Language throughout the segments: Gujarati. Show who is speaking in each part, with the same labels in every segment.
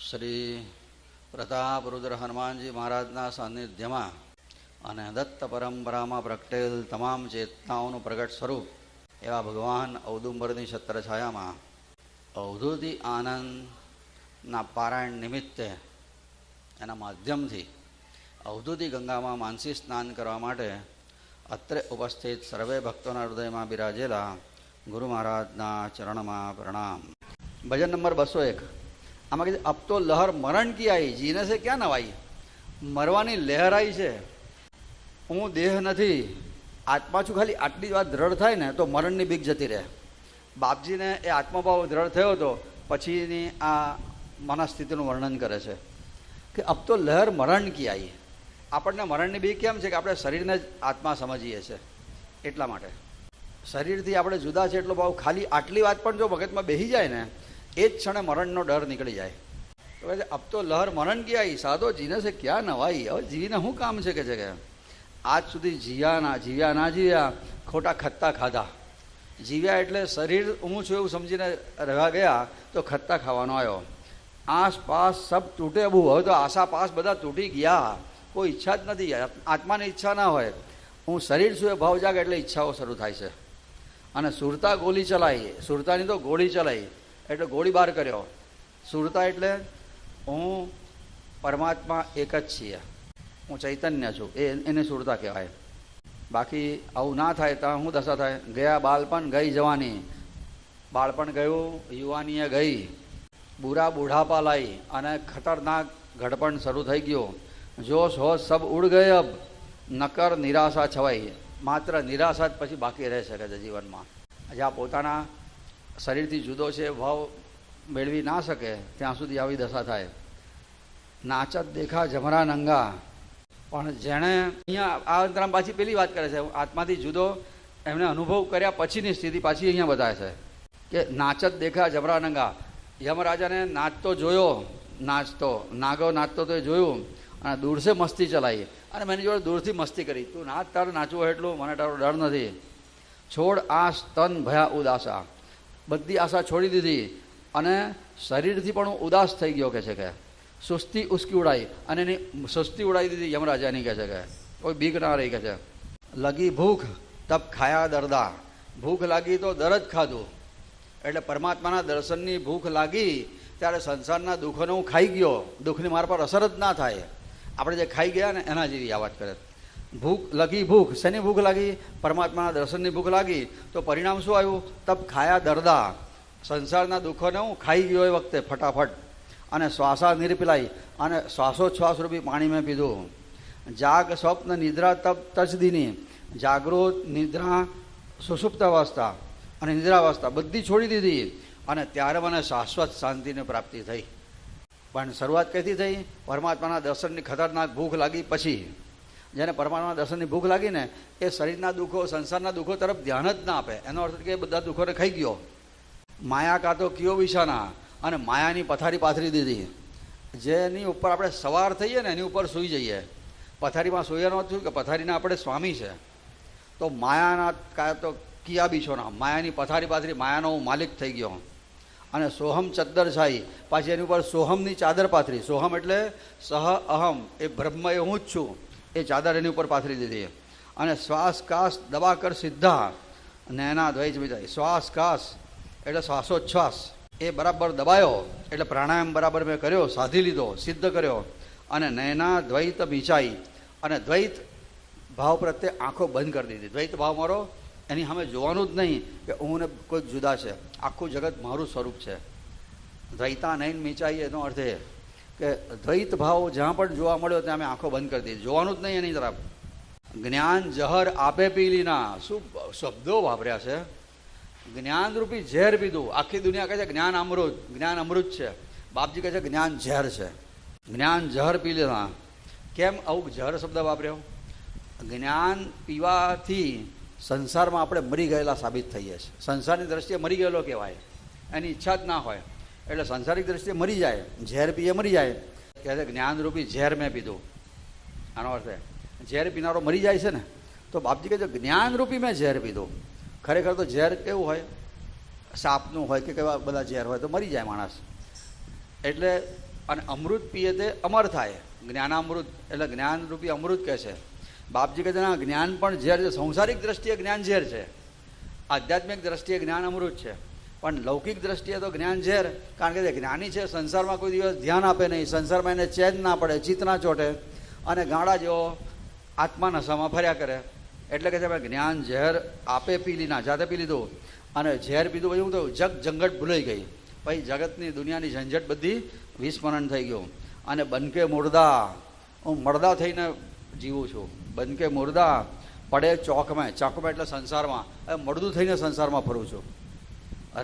Speaker 1: શ્રી પ્રતાપરુદ્ર હનુમાનજી મહારાજના સાનિધ્યમાં અને દત્ત પરંપરામાં પ્રગટેલ તમામ ચેતનાઓનું પ્રગટ સ્વરૂપ એવા ભગવાન ઔદુંબરની છત્રછાયામાં અવધૂતિ આનંદના પારાયણ નિમિત્તે એના માધ્યમથી અવધૂતિ ગંગામાં માનસી સ્નાન કરવા માટે અત્રે ઉપસ્થિત સર્વે ભક્તોના હૃદયમાં બિરાજેલા ગુરુ મહારાજના ચરણમાં પ્રણામ. ભજન નંબર 201. આમાં કીધું અબ તો લહર મરણ કી આવી, જીને છે ક્યાં નવાઈ. મરવાની લહેર આવી છે. હું દેહ નથી, આત્મા છું. ખાલી આટલી વાત દ્રઢ થાય ને તો મરણની બીક જતી રહે. બાપજીને એ આત્મભાવ દ્રઢ થયો હતો પછીની આ મનસ્થિતિનું વર્ણન કરે છે કે અબ તો લહેર મરણ કી આવી. આપણને મરણની બીક કેમ છે કે આપણે શરીરને જ આત્મા સમજીએ છીએ, એટલા માટે. શરીરથી આપણે જુદા છે એટલો ભાવ. ખાલી આટલી વાત પણ જો મગજમાં બેસી જાય ને એ જ ક્ષણે મરણનો ડર નીકળી જાય. તો કહે છે અબ તો લહર મરણ કી આવી, સાદો જીને છે ક્યાં નવાઈ. હવે જીવીને શું કામ છે કે આજ સુધી જીવ્યા ના જીવ્યા, ખોટા ખત્તા ખાધા. જીવ્યા એટલે શરીર હું છું એવું સમજીને રહેવા ગયા તો ખત્તા ખાવાનો આવ્યો. આસપાસ સબ તૂટે બહુ. હવે તો આસાપાસ બધા તૂટી ગયા, કોઈ ઈચ્છા જ નથી. આત્માની ઈચ્છા ના હોય, હું શરીર છું એ ભાવ જાગે એટલે ઈચ્છાઓ શરૂ થાય છે. અને સુરતા ગોલી ચલાવી, સુરતાની તો ગોળી ચલાવી એટલે ગોળીબાર કર્યો. સુરતા એટલે હું પરમાત્મા એક જ છીએ, હું ચૈતન્ય છું, એને સુરતા કહેવાય. બાકી આવું ના થાય તો શું દશા થાય? ગયા બાળપણ ગઈ જવાની, બાળપણ ગયું, યુવાનીએ ગઈ, બુરા બુઢાપા લાવી અને ખતરનાક ઘડપણ શરૂ થઈ ગયું. જોશ હોશ સબ ઉડ ગયે, અબ નકર નિરાશા છવાઈ. માત્ર નિરાશા જ પછી બાકી રહી શકે છે જીવનમાં. જ્યાં પોતાના શરીરથી જુદો છે ભાવ મેળવી ના શકે ત્યાં સુધી આવી દશા થાય. નાચત દેખા જમરા નંગા. પણ જેણે અહીંયા આ અંતરામ પાછી પેલી વાત કરે છે, આત્માથી જુદો એમને અનુભવ કર્યા પછીની સ્થિતિ પાછી અહીંયા બતાવે છે કે નાચત દેખા જમરા નંગા. યમરાજાને નાચતો જોયો, નાગો નાચતો તો એ જોયું અને દૂરથી મસ્તી ચલાવી અને મેં એની જોડે દૂરથી મસ્તી કરી. તું નાચ, તારે નાચવું હોય એટલું, મને તારો ડર નથી. છોડ આશ તન ભયા ઉદાસા. બધી આશા છોડી દીધી અને શરીરથી પણ હું ઉદાસ થઈ ગયો કે છે કે સુસ્તી ઉસકી ઉડાઈ. અને એની સુસ્તી ઉડાવી દીધી યમરાજાની કહે છે કે કોઈ બીક ના રહી. કે છે લગી ભૂખ તબ ખાયા દરદા. ભૂખ લાગી તો દર જ ખાધું. એટલે પરમાત્માના દર્શનની ભૂખ લાગી ત્યારે સંસારના દુઃખોને હું ખાઈ ગયો. દુઃખની મારા પર અસર જ ના થાય. આપણે જે ખાઈ ગયા ને એના જેવી આ વાત કરે. ભૂખ લગી ભૂખ. શેની ભૂખ લાગી? પરમાત્માના દર્શનની ભૂખ લાગી. તો પરિણામ શું આવ્યું? તબ ખાયા દરદા. સંસારના દુઃખોને હું ખાઈ ગયો એ વખતે ફટાફટ. અને શ્વાસા નિર્પિલાઈ. અને શ્વાસોચ્છ્વાસ રૂપી પાણી મેં પીધું. જાગ સ્વપ્ન નિદ્રા તબ તજદીની. જાગૃત, નિદ્રા, સુષુપ્ત અવસ્થા અને નિદ્રાવસ્થા બધી છોડી દીધી. અને ત્યારે મને શાશ્વત શાંતિની પ્રાપ્તિ થઈ. પણ શરૂઆત કઈથી થઈ? પરમાત્માના દર્શનની ખતરનાક ભૂખ લાગી પછી. જેને પરમાત્માના દર્શનની ભૂખ લાગી ને એ શરીરના દુઃખો, સંસારના દુઃખો તરફ ધ્યાન જ ના આપે. એનો અર્થ કે બધા દુઃખોને ખાઈ ગયો. માયા કાતો કિયો વિશાના. અને માયાની પથારી પાથરી દીધી. જેની ઉપર આપણે સવાર થઈએ ને એની ઉપર સૂઈ જઈએ. પથારીમાં સૂયાનો થયું કે પથારીના આપણે સ્વામી છે. તો માયાના કાં તો કિયા બિછોના, માયાની પથારી પાથરી, માયાનો હું માલિક થઈ ગયો. અને સોહમ ચદ્દર છાઈ. પાછી એની ઉપર સોહમની ચાદર પાથરી. સોહમ એટલે સહ અહમ, એ બ્રહ્મ એ હું જ છું. એ ચાદર એની ઉપર પાથરી દીધી. અને શ્વાસ કાશ દબા કર સિદ્ધા. નૈના દ્વૈત મિજાઈ. શ્વાસ કાશ એટલે શ્વાસોચ્છ્વાસ એ બરાબર દબાયો એટલે પ્રાણાયામ બરાબર મેં કર્યો, સાધી લીધો, સિદ્ધ કર્યો. અને નૈના દ્વૈત મીચાઈ. અને દ્વૈત ભાવ પ્રત્યે આંખો બંધ કરી દીધી. દ્વૈત ભાવ મારો એની સામે જોવાનું જ નહીં કે હું ને કોઈ જુદા છે, આખું જગત મારું સ્વરૂપ છે. દ્વૈતા નૈન મીચાઈ એનો અર્થ એ કે દ્વૈત ભાવ જ્યાં પણ જોવા મળ્યો ત્યાં મેં આંખો બંધ કરી દીધી, જોવાનું જ નહીં એની તરફ. જ્ઞાન જહર આપે પી લીના. શું શબ્દો વાપર્યા છે! જ્ઞાનરૂપી ઝેર પીધું. આખી દુનિયા કહે છે જ્ઞાન અમૃત, જ્ઞાન અમૃત છે. બાપજી કહે છે જ્ઞાન ઝેર છે. જ્ઞાન જહર પી લીધા. કેમ આવું ઝહર શબ્દ વાપર્યો? જ્ઞાન પીવાથી સંસારમાં આપણે મરી ગયેલા સાબિત થઈએ છીએ. સંસારની દ્રષ્ટિએ મરી ગયેલો કહેવાય, એની ઈચ્છા જ ના હોય એટલે સંસારિક દ્રષ્ટિએ મરી જાય. ઝેર પીએ મરી જાય. કહે છે જ્ઞાનરૂપી ઝેર મેં પીધું. આનો અર્થ ઝેર પીનારો મરી જાય છે ને, તો બાપજી કહે છે જ્ઞાનરૂપી મેં ઝેર પીધું. ખરેખર તો ઝેર કેવું હોય? સાપનું હોય કે કેવા બધા ઝેર હોય તો મરી જાય માણસ. એટલે અને અમૃત પીએ તે અમર થાય. જ્ઞાનામૃત એટલે જ્ઞાનરૂપી અમૃત કહે છે. બાપજી કહે છે ના, જ્ઞાન પણ ઝેર છે. સંસારિક દ્રષ્ટિએ જ્ઞાન ઝેર છે, આધ્યાત્મિક દ્રષ્ટિએ જ્ઞાન અમૃત છે. પણ લૌકિક દ્રષ્ટિએ તો જ્ઞાન ઝેર. કારણ કે જ્ઞાની છે સંસારમાં કોઈ દિવસ ધ્યાન આપે નહીં, સંસારમાં એને ચેન ના પડે, ચિત્ત ના ચોટે, અને ગાંડા જેવો આત્મા નશામાં ફર્યા કરે. એટલે કે છે જ્ઞાન ઝેર આપે પી લીધા, જાતે પી લીધું, અને ઝેર પીધું પછી હું થયું, જગ જંગટ ભૂલાઈ ગઈ. પછી જગતની દુનિયાની ઝંઝટ બધી વિસ્મરણ થઈ ગયું. અને બનકે મુર્દા, હું મરદા થઈને જીવું છું. બનકે મુર્દા પડે ચોકમાં, ચોકમાં એટલે સંસારમાં, હવે મરદું થઈને સંસારમાં ફરું છું.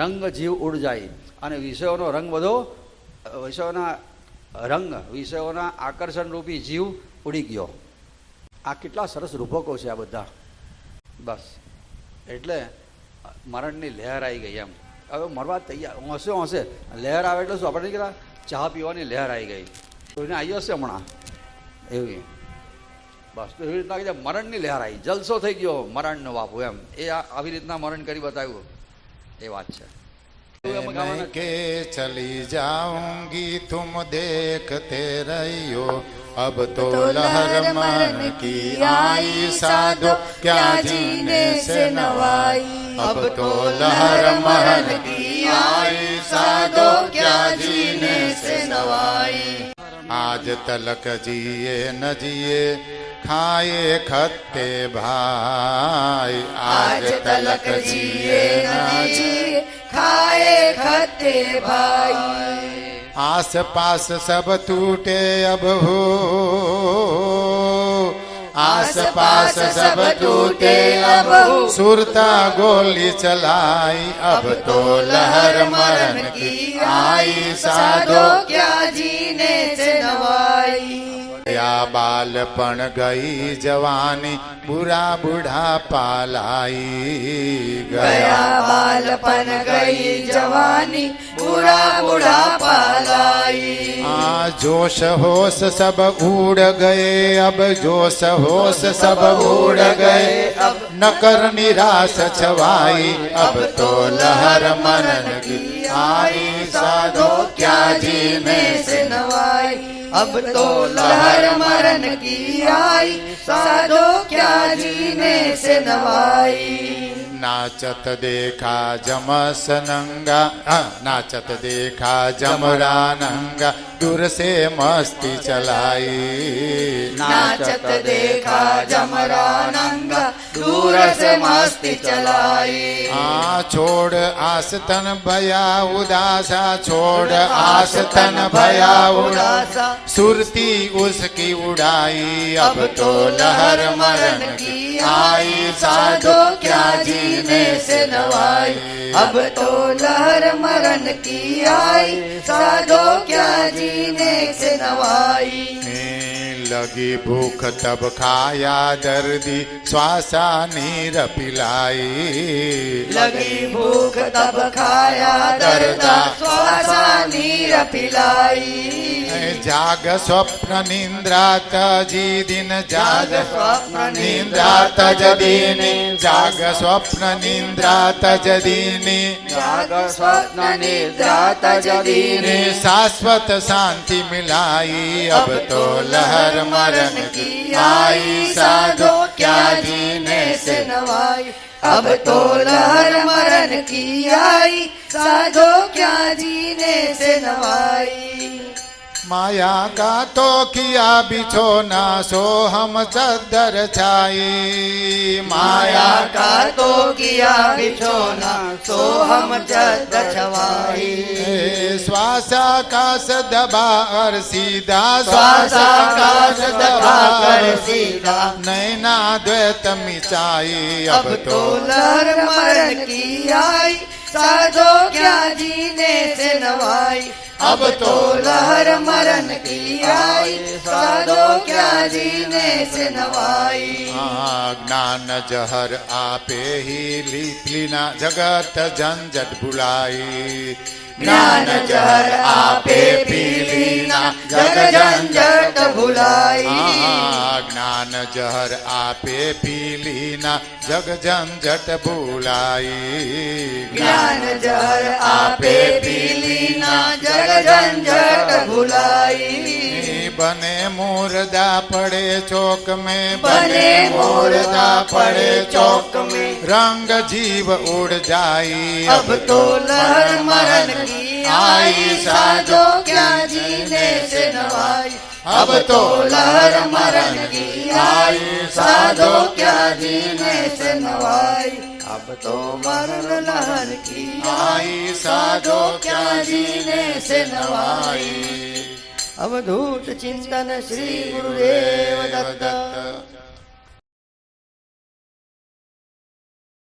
Speaker 1: રંગ જીવ ઉડ જાય, અને વિષયોનો રંગ બધો, વિષયોના રંગ, વિષયોના આકર્ષણ રૂપી જીવ ઉડી ગયો. આ કેટલા સરસ રૂપકો છે આ બધા. બસ એટલે મરણની લહેર આવી ગઈ એમ. હવે મરવા તૈયાર, હોંશે હોંશે લહેર આવે એટલે શું, આપણે કહેતા ચા પીવાની લહેર આવી ગઈ, કોઈને આવી હશે હમણાં એવી. બસ તો એવી રીતના મરણની લહેર આવી, જલસો થઈ ગયો મરણનો બાપુ એમ. એ આવી રીતના મરણ કરી બતાવ્યું, એ વાત છે.
Speaker 2: के चली जाऊंगी तुम देखते रहियो, अब तो लहर मरण की आई साधो क्या जीने से नवाई. अब तो लहर मरण की आई साधो क्या जीने से नवाई. आज तलक जिए न जिए खाए खत्ते भाई. आज तलक जिए न जिए खाए खत्ते भाई. आस पास सब टूटे अब हो, आस पास सब टूटे अब सुरता गोली चलाई. अब तो लहर मरण की आई साधो क्या जीने से नवाई. या बालपण गई जवानी बुरा बूढ़ा पालाई.
Speaker 3: गया बालपन गई जवानी बुरा बूढ़ा पालाई.
Speaker 2: जोश होश सब उड़ गए अब, जोश होश सब उड़ गए अब न कर निराश छवाई. अब तो लहर मरण की आई साधो क्या जीने से नवाई.
Speaker 3: अब तो लहर मरण की आई साधो क्या जीने से नवाई.
Speaker 2: नाचत देखा जमस नंगा, नाचत देखा जमरा नंगा दूर से मस्ती चलाई.
Speaker 3: नाचत देखा जमरा नंगा दूर से मस्ती चलाई.
Speaker 2: छोड़ आस तन भया उदासा, छोड़ आस तन भया उदासा सुरती उसकी उड़ाई. अब तो लहर मरण की आई साधो क्या जीने से नवाई.
Speaker 3: अब तो लहर मरण की आई साधो क्या जीने से नवाई.
Speaker 2: लगी भूख तब खाया दर्दी श्वासा नीर पिलाई.
Speaker 3: लगी भूख तब खाया दर्दा श्वासा नीर पिलाई.
Speaker 2: जाग स्वप्न निंद्रा तजी दिन, जाग स्वप्न निंद्रा तज दिन, जाग स्वप्न निंद्रा तज दिन,
Speaker 3: जाग स्वप्न निद्रा तज दिन.
Speaker 2: शाश्वत शांति मिलाई. अब तो लहर मरण की आई साधो क्या जीने से
Speaker 3: नवाई. अब तो लहर मरण की आई साधो क्या जीने से नवाई.
Speaker 2: माया का तो किया बिछोना सो हम चद्दर छाई.
Speaker 3: माया का तो किया बिछोना सो हम चद्दर छवाई.
Speaker 2: श्वासाकाश दबा और सीधा,
Speaker 3: श्वासाकाश दबा कर सीधा
Speaker 2: नैना द्वैत मिचाई.
Speaker 3: अब तो लहर मरण की आई साधो क्या जीने से नवाई. अब तो लहर मरण की आई साधो क्या जीने से नवाई.
Speaker 2: ज्ञान जहर आपे ही लीना जगत झंझट भुलाई.
Speaker 3: ज्ञान जहर आपे पी लीना जग झंझट भुलाई.
Speaker 2: ज्ञान जहर आपे पी लीना जग झंझट भुलाई.
Speaker 3: ज्ञान जहर आपे पी लीना जग झंझट भुलाई. आई।
Speaker 2: बने मुर्दा पड़े चौक में,
Speaker 3: बने मुर्दा पड़े चौक में,
Speaker 2: रंग जीव उड़ जाई।
Speaker 3: अब तो लहर मरण की आई, साधो क्या जीने से नवाई। अब तो लहर मरण की आई, साधो क्या जीने से नवाई। अब तो मरण लहर की आई, साधो क्या जीने से नवाई। अवधूत चिंतन श्री गुरुदेव दत्त।